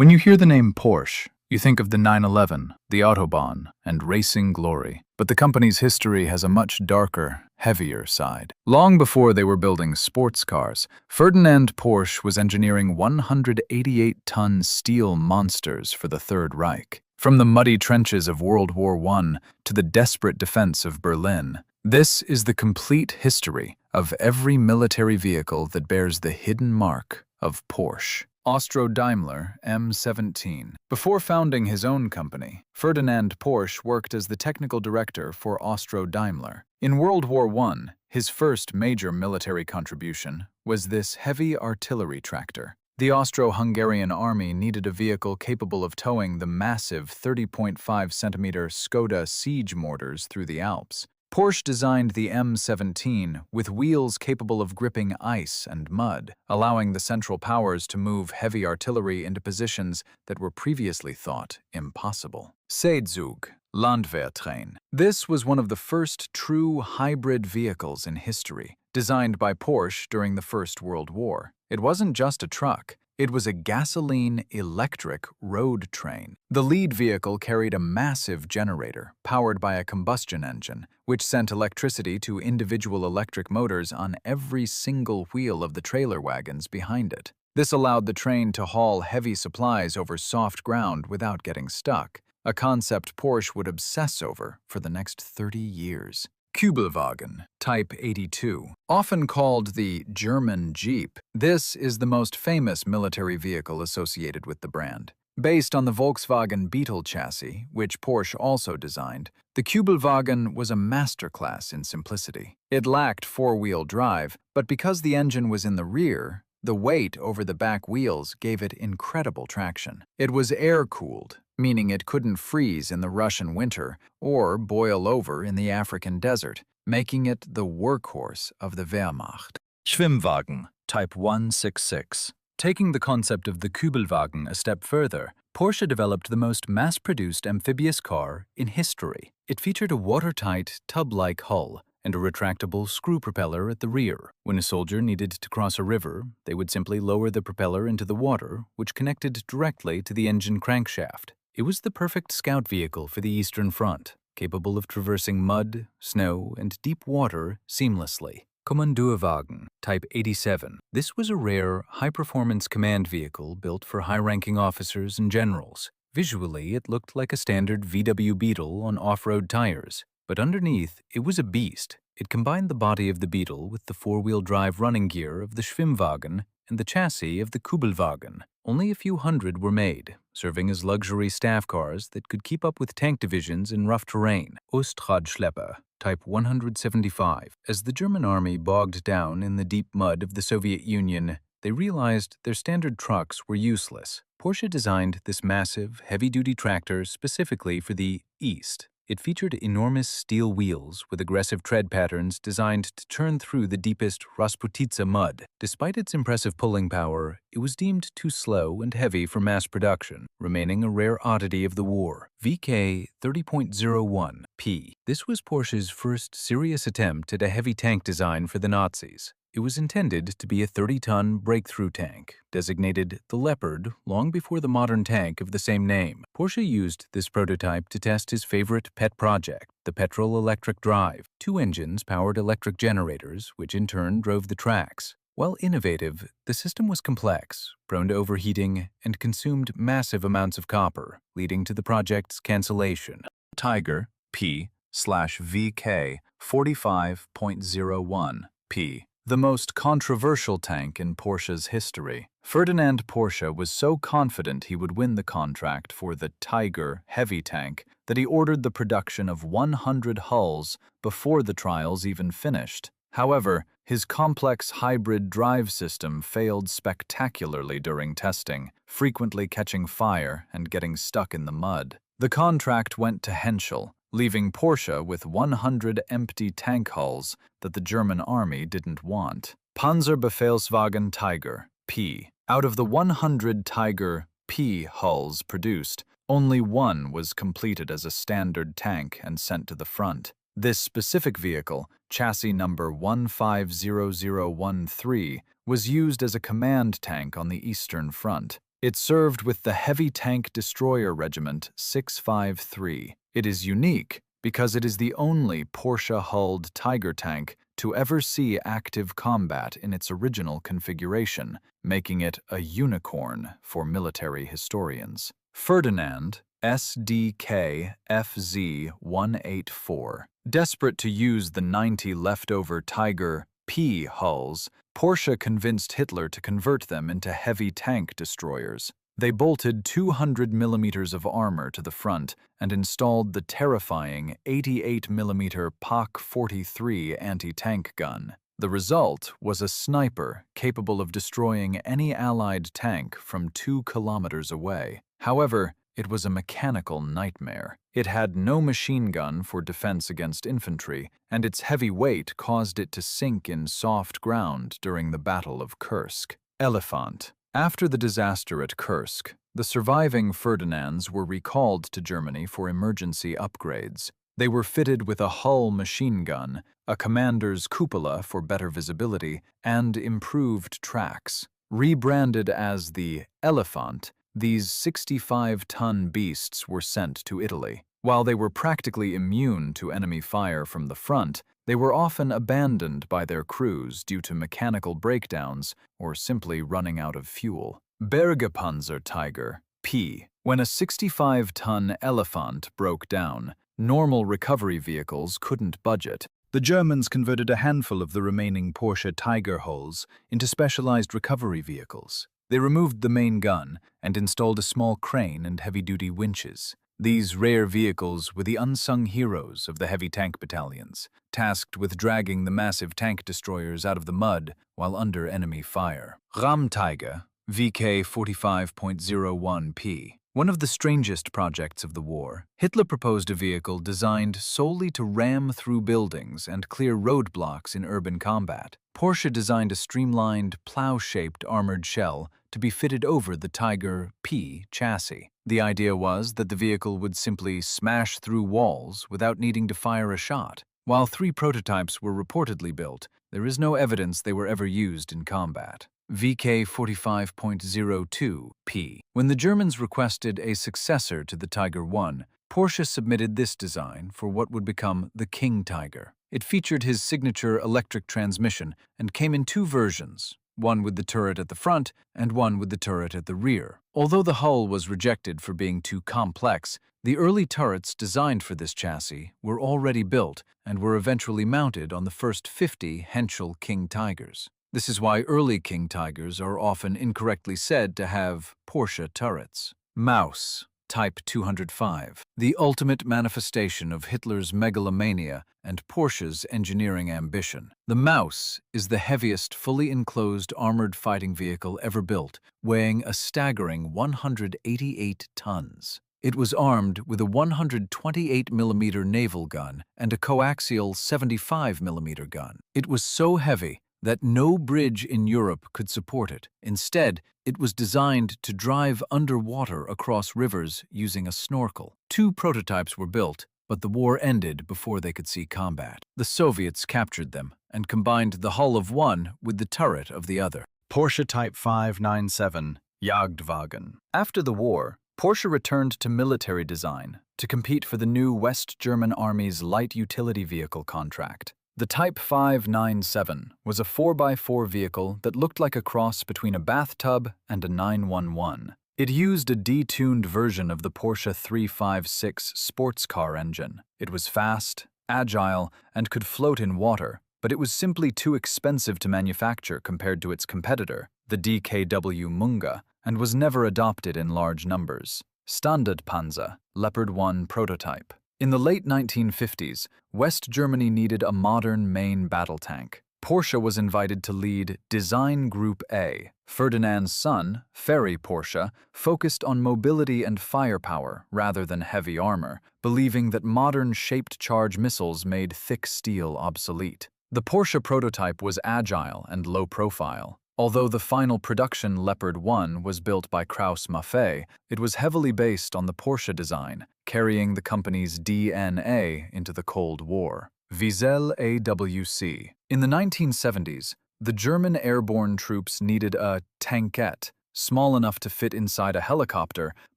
When you hear the name Porsche, you think of the 911, the Autobahn, and racing glory. But the company's history has a much darker, heavier side. Long before they were building sports cars, Ferdinand Porsche was engineering 188-ton steel monsters for the Third Reich. From the muddy trenches of World War I to the desperate defense of Berlin, this is the complete history of every military vehicle that bears the hidden mark of Porsche. Austro-Daimler M17. Before founding his own company, Ferdinand Porsche worked as the technical director for Austro-Daimler. In World War I, his first major military contribution was this heavy artillery tractor. The Austro-Hungarian army needed a vehicle capable of towing the massive 30.5-centimeter Skoda siege mortars through the Alps. Porsche designed the M17 with wheels capable of gripping ice and mud, allowing the Central Powers to move heavy artillery into positions that were previously thought impossible. Seezug, Landwehr-Train. This was one of the first true hybrid vehicles in history, designed by Porsche during the First World War. It wasn't just a truck. It was a gasoline-electric road train. The lead vehicle carried a massive generator powered by a combustion engine, which sent electricity to individual electric motors on every single wheel of the trailer wagons behind it. This allowed the train to haul heavy supplies over soft ground without getting stuck, a concept Porsche would obsess over for the next 30 years. Kübelwagen Type 82. Often called the German Jeep, this is the most famous military vehicle associated with the brand. Based on the Volkswagen Beetle chassis, which Porsche also designed, the Kübelwagen was a masterclass in simplicity. It lacked four-wheel drive, but because the engine was in the rear, the weight over the back wheels gave it incredible traction. It was air-cooled, meaning it couldn't freeze in the Russian winter or boil over in the African desert, making it the workhorse of the Wehrmacht. Schwimmwagen Type 166. Taking the concept of the Kübelwagen a step further, Porsche developed the most mass-produced amphibious car in history. It featured a watertight, tub-like hull and a retractable screw propeller at the rear. When a soldier needed to cross a river, they would simply lower the propeller into the water, which connected directly to the engine crankshaft. It was the perfect scout vehicle for the Eastern Front, capable of traversing mud, snow, and deep water seamlessly. Kommandeurwagen Type 87. This was a rare, high-performance command vehicle built for high-ranking officers and generals. Visually, it looked like a standard VW Beetle on off-road tires, but underneath, it was a beast. It combined the body of the Beetle with the four-wheel drive running gear of the Schwimmwagen and the chassis of the Kübelwagen. Only a few hundred were made, serving as luxury staff cars that could keep up with tank divisions in rough terrain. Raupenschlepper Type 175. As the German army bogged down in the deep mud of the Soviet Union, they realized their standard trucks were useless. Porsche designed this massive, heavy-duty tractor specifically for the East. It featured enormous steel wheels with aggressive tread patterns designed to turn through the deepest Rasputitsa mud. Despite its impressive pulling power, it was deemed too slow and heavy for mass production, remaining a rare oddity of the war. VK 30.01P. This was Porsche's first serious attempt at a heavy tank design for the Nazis. It was intended to be a 30-ton breakthrough tank, designated the Leopard long before the modern tank of the same name. Porsche used this prototype to test his favorite pet project, the petrol-electric drive. Two engines powered electric generators, which in turn drove the tracks. While innovative, the system was complex, prone to overheating, and consumed massive amounts of copper, leading to the project's cancellation. Tiger P/VK 45.01P. The most controversial tank in Porsche's history. Ferdinand Porsche was so confident he would win the contract for the Tiger heavy tank that he ordered the production of 100 hulls before the trials even finished. However, his complex hybrid drive system failed spectacularly during testing, frequently catching fire and getting stuck in the mud. The contract went to Henschel, leaving Porsche with 100 empty tank hulls that the German army didn't want. Panzerbefehlswagen Tiger P. Out of the 100 Tiger P hulls produced, only one was completed as a standard tank and sent to the front. This specific vehicle, chassis number 150013, was used as a command tank on the Eastern Front. It served with the Heavy Tank Destroyer Regiment 653. It is unique because it is the only Porsche-hulled Tiger tank to ever see active combat in its original configuration, making it a unicorn for military historians. Ferdinand SDK FZ184. Desperate to use the 90 leftover Tiger P hulls, Porsche convinced Hitler to convert them into heavy tank destroyers. They bolted 200 millimeters of armor to the front and installed the terrifying 88 millimeter PaK-43 anti-tank gun. The result was a sniper capable of destroying any Allied tank from 2 kilometers away. However, it was a mechanical nightmare. It had no machine gun for defense against infantry, and its heavy weight caused it to sink in soft ground during the Battle of Kursk. Elefant. After the disaster at Kursk, the surviving Ferdinands were recalled to Germany for emergency upgrades. They were fitted with a hull machine gun, a commander's cupola for better visibility, and improved tracks. Rebranded as the Elefant, these 65-ton beasts were sent to Italy. While they were practically immune to enemy fire from the front, they were often abandoned by their crews due to mechanical breakdowns or simply running out of fuel. Bergepanzer Tiger, P. When a 65-ton Elefant broke down, normal recovery vehicles couldn't budget. The Germans converted a handful of the remaining Porsche Tiger hulls into specialized recovery vehicles. They removed the main gun and installed a small crane and heavy-duty winches. These rare vehicles were the unsung heroes of the heavy tank battalions, tasked with dragging the massive tank destroyers out of the mud while under enemy fire. Rammtiger, VK 45.01P. One of the strangest projects of the war, Hitler proposed a vehicle designed solely to ram through buildings and clear roadblocks in urban combat. Porsche designed a streamlined, plow-shaped armored shell to be fitted over the Tiger P chassis. The idea was that the vehicle would simply smash through walls without needing to fire a shot. While 3 prototypes were reportedly built, there is no evidence they were ever used in combat. VK 45.02P. When the Germans requested a successor to the Tiger I, Porsche submitted this design for what would become the King Tiger. It featured his signature electric transmission and came in 2 versions, one with the turret at the front and one with the turret at the rear. Although the hull was rejected for being too complex, the early turrets designed for this chassis were already built and were eventually mounted on the first 50 Henschel King Tigers. This is why early King Tigers are often incorrectly said to have Porsche turrets. Maus, Type 205, the ultimate manifestation of Hitler's megalomania and Porsche's engineering ambition. The Maus is the heaviest fully enclosed armored fighting vehicle ever built, weighing a staggering 188 tons. It was armed with a 128mm naval gun and a coaxial 75mm gun. It was so heavy that no bridge in Europe could support it. Instead, it was designed to drive underwater across rivers using a snorkel. 2 prototypes were built, but the war ended before they could see combat. The Soviets captured them and combined the hull of one with the turret of the other. Porsche Type 597 Jagdwagen. After the war, Porsche returned to military design to compete for the new West German Army's light utility vehicle contract. The Type 597 was a 4x4 vehicle that looked like a cross between a bathtub and a 911. It used a detuned version of the Porsche 356 sports car engine. It was fast, agile, and could float in water, but it was simply too expensive to manufacture compared to its competitor, the DKW Munga, and was never adopted in large numbers. Standardpanzer, Leopard 1 prototype. In the late 1950s, West Germany needed a modern main battle tank. Porsche was invited to lead Design Group A. Ferdinand's son, Ferry Porsche, focused on mobility and firepower rather than heavy armor, believing that modern shaped-charge missiles made thick steel obsolete. The Porsche prototype was agile and low-profile. Although the final production Leopard 1 was built by Krauss Maffei, it was heavily based on the Porsche design, carrying the company's DNA into the Cold War. Wiesel AWC. In the 1970s, the German airborne troops needed a tankette, small enough to fit inside a helicopter,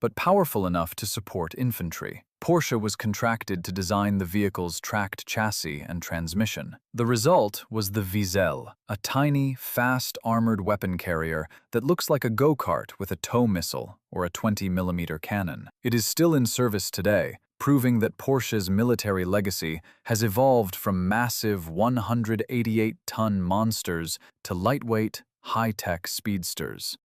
but powerful enough to support infantry. Porsche was contracted to design the vehicle's tracked chassis and transmission. The result was the Wiesel, a tiny, fast armored weapon carrier that looks like a go-kart with a tow missile or a 20mm cannon. It is still in service today, proving that Porsche's military legacy has evolved from massive 188-ton monsters to lightweight, high-tech speedsters.